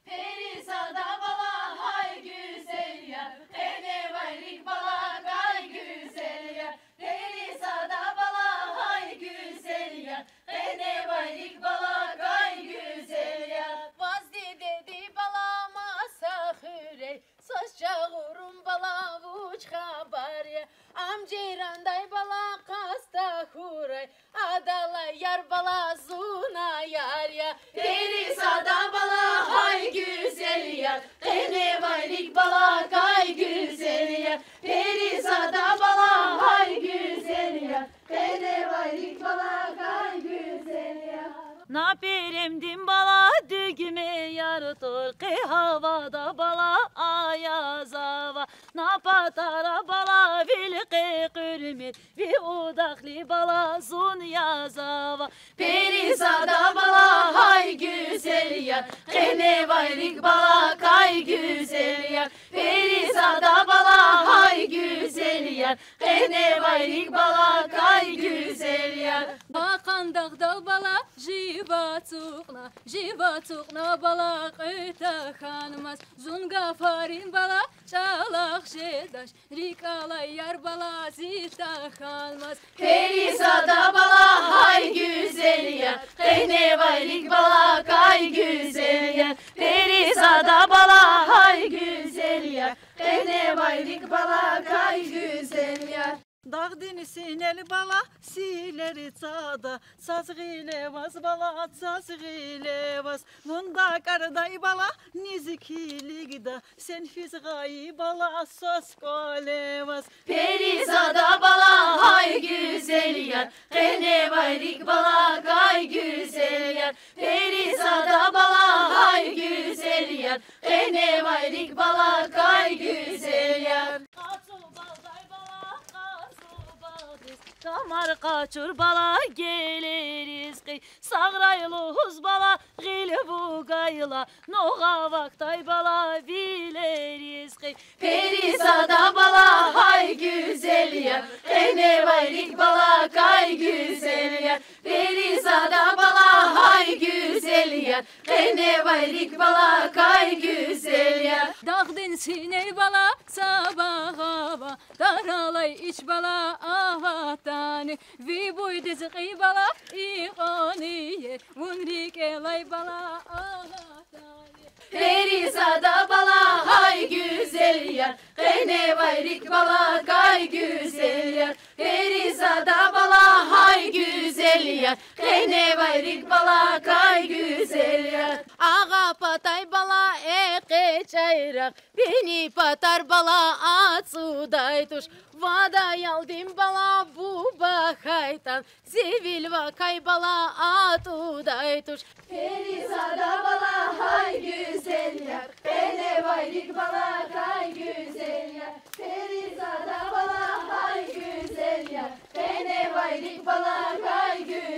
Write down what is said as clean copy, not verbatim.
Perizada bala hay güzel yar, enevaylik bala kay güzel yar. Perizada bala hay güzel yar, enevaylik bala kay güzel yar. Vazdi dedi bala masa hürey, saçça vurun bala vuç habarya. Amceyranday bala kasta huray, adala yar bala zuna yar ya. Perizada bala hay güzel yar, enevaylik bala kay güzel yar. Perizada bala hay güzel yar, enevaylik bala kay güzel yar. Naperemdim bala düğme yar torqi havada bala ayaz hava. Napatara bala vilqi qürmir vi udaqli bala zun yazava. Perizada bala hay güzel yar, enevaylik bala kay güzel yar. Perizada bala hay güzel yar, enevaylik bala kay güzel yar. Bakandaq dal bala jiva tuqna bala qıta xanmaz. Zunga farin bala çalaq şedaş, rikalay yar bala zita xanmaz. Perizada bala hay güzel yar, enevaylik bala kay güzel yar. Perizada bala hay güzel yar, enevaylik bala kay güzel yar. Dağ denisineli bala sileri çada, sazgile vaz bala sazgile vaz. Bunda karday bala nizikiligda, sen fizgayı bala sos kolevaz. Perizada bala hay güzel yar, enevaylik bala kay güzel yar. Perizada bala hay güzel yar, enevaylik bala kay güzel yar. Kamar kaçır bala geliriz kıy. Sağraylığız bala gil bu gayla. Noğa vaktay bala bileriz kıy. Perizada bala hay güzel yar, enevaylik bala kay güzel yar. Perizada bala hay güzel yar, enevaylik bala kay güzel yar. Dağdın sinel bala sabah hava, daralay iç bala avatani. Vi buydu zıqı bala iqaniye, vunrik elay bala avatani. Perizada bala hay güzel yar, enevaylik bala kay güzel yar. Perizada bala hay güzel yar, enevaylik bala kay güzel yar. Ağa patay bala eke çayrak, beni patar bala at suday tuş. Vada yaldim bala bu bakaytan, zivil vakay bala at uday tuş. Perizada bala hay güzel yar, enevaylik bala kay güzel yar. Perizada bala hay güzel yar, enevaylik bala kay güzel yar.